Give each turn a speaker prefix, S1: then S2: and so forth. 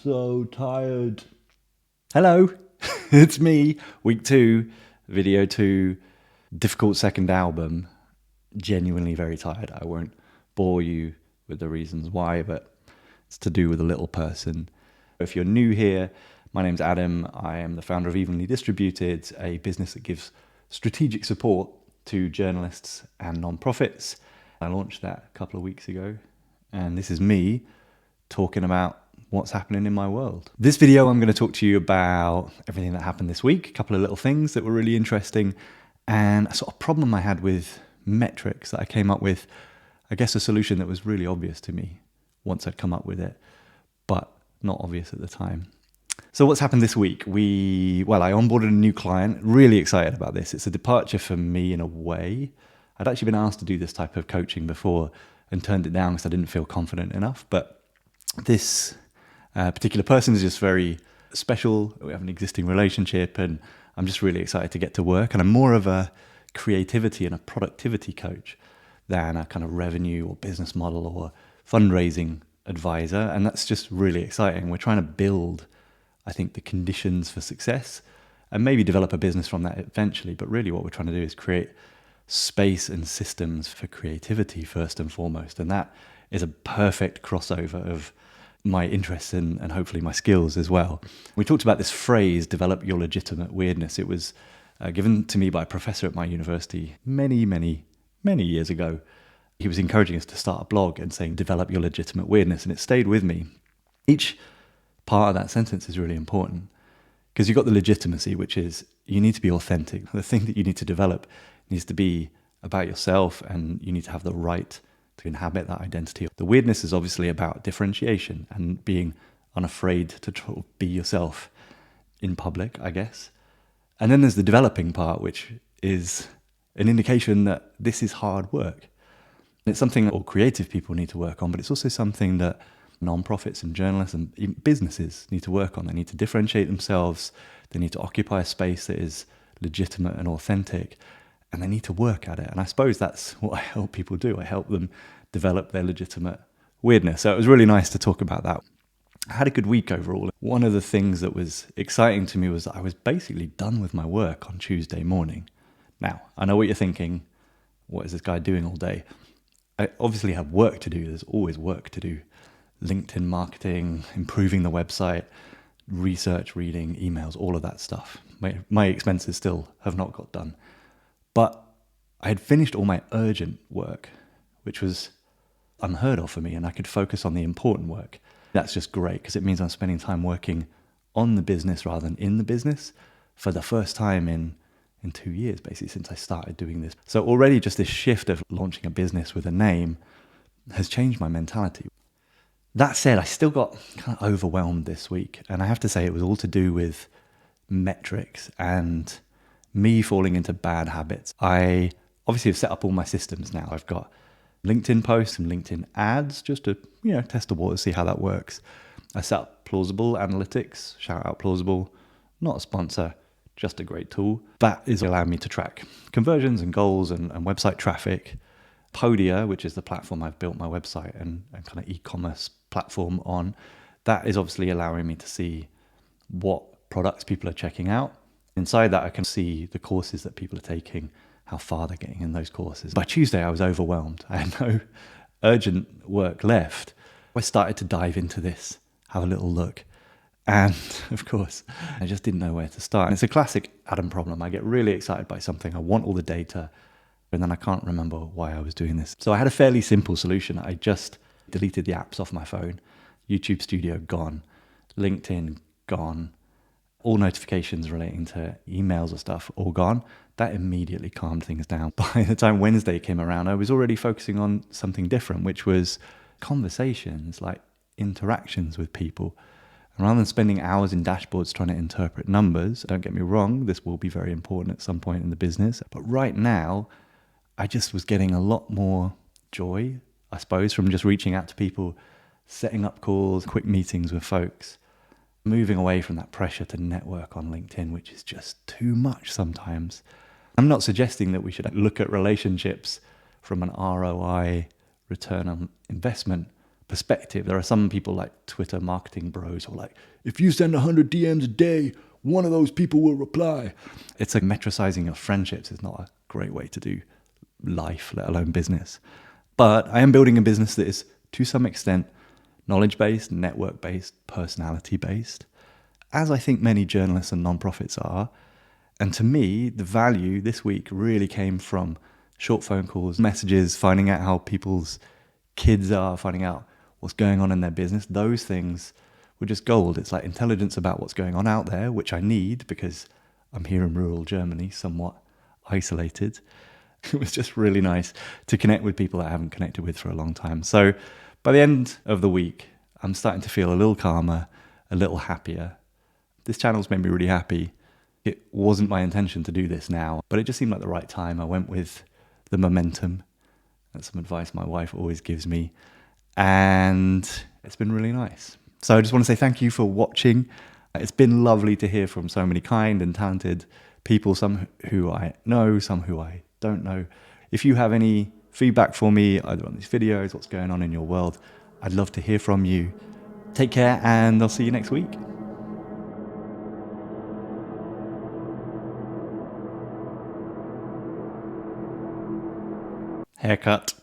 S1: so tired. Hello, it's me, week 2, video 2, difficult second album. Genuinely very tired. I won't bore you with the reasons why, but it's to do with a little person. If you're new here, my name's Adam. I am the founder of Evenly Distributed, a business that gives strategic support to journalists and non-profits. I launched that a couple of weeks ago, and this is me talking about what's happening in my world. This video, I'm going to talk to you about everything that happened this week, a couple of little things that were really interesting, and a sort of problem I had with metrics that I came up with. I guess a solution that was really obvious to me once I'd come up with it, but not obvious at the time. So what's happened this week? I onboarded a new client, really excited about this. It's a departure for me in a way. I'd actually been asked to do this type of coaching before and turned it down because I didn't feel confident enough. But this particular person is just very special. We have an existing relationship and I'm just really excited to get to work. And I'm more of a creativity and a productivity coach than a kind of revenue or business model or fundraising advisor. And that's just really exciting. We're trying to build, I think, the conditions for success and maybe develop a business from that eventually. But really what we're trying to do is create space and systems for creativity first and foremost. And that is a perfect crossover of my interests and hopefully my skills as well. We talked about this phrase, develop your legitimate weirdness. It was given to me by a professor at my university many years ago. He was encouraging us to start a blog and saying, develop your legitimate weirdness. And it stayed with me. Each part of that sentence is really important because you've got the legitimacy, which is you need to be authentic. The thing that you need to develop needs to be about yourself and you need to have the right to inhabit that identity. The weirdness is obviously about differentiation and being unafraid to be yourself in public, I guess. And then there's the developing part, which is an indication that this is hard work. It's something that all creative people need to work on, but it's also something that non-profits and journalists and even businesses need to work on. They need to differentiate themselves. They need to occupy a space that is legitimate and authentic. And they need to work at it. And I suppose that's what I help people do. I help them develop their legitimate weirdness. So it was really nice to talk about that. I had a good week overall. One of the things that was exciting to me was that I was basically done with my work on Tuesday morning. Now, I know what you're thinking. What is this guy doing all day? I obviously have work to do. There's always work to do. LinkedIn marketing, improving the website, research, reading, emails, all of that stuff. My expenses still have not got done. But I had finished all my urgent work, which was unheard of for me, and I could focus on the important work. That's just great because it means I'm spending time working on the business rather than in the business for the first time in 2 years, basically, since I started doing this. So already just this shift of launching a business with a name has changed my mentality. That said, I still got kind of overwhelmed this week, and I have to say it was all to do with metrics and me falling into bad habits. I obviously have set up all my systems now. I've got LinkedIn posts and LinkedIn ads just to, test the water, see how that works. I set up Plausible Analytics, shout out Plausible, not a sponsor, just a great tool. That is allowing me to track conversions and goals and website traffic. Podia, which is the platform I've built my website and kind of e-commerce platform on, that is obviously allowing me to see what products people are checking out. Inside that, I can see the courses that people are taking, how far they're getting in those courses. By Tuesday, I was overwhelmed. I had no urgent work left. I started to dive into this, have a little look. And of course, I just didn't know where to start. And it's a classic Adam problem. I get really excited by something. I want all the data, and then I can't remember why I was doing this. So I had a fairly simple solution. I just deleted the apps off my phone. YouTube Studio, gone. LinkedIn, gone. All notifications relating to emails or stuff, all gone. That immediately calmed things down. By the time Wednesday came around, I was already focusing on something different, which was conversations, like interactions with people. And rather than spending hours in dashboards trying to interpret numbers, don't get me wrong, this will be very important at some point in the business. But right now, I just was getting a lot more joy, I suppose, from just reaching out to people, setting up calls, quick meetings with folks. Moving away from that pressure to network on LinkedIn, which is just too much sometimes. I'm not suggesting that we should look at relationships from an ROI, return on investment perspective. There are some people like Twitter marketing bros who are like, if you send 100 DMs a day, one of those people will reply. It's like metricizing of friendships is not a great way to do life, let alone business. But I am building a business that is, to some extent, knowledge-based, network-based, personality-based, as I think many journalists and nonprofits are. And to me, the value this week really came from short phone calls, messages, finding out how people's kids are, finding out what's going on in their business. Those things were just gold. It's like intelligence about what's going on out there, which I need because I'm here in rural Germany, somewhat isolated. It was just really nice to connect with people that I haven't connected with for a long time. So by the end of the week, I'm starting to feel a little calmer, a little happier. This channel's made me really happy. It wasn't my intention to do this now, but it just seemed like the right time. I went with the momentum. That's some advice my wife always gives me. And it's been really nice. So I just want to say thank you for watching. It's been lovely to hear from so many kind and talented people, some who I know, some who I don't know. If you have any feedback for me, either on these videos, what's going on in your world, I'd love to hear from you. Take care, and I'll see you next week. Haircut.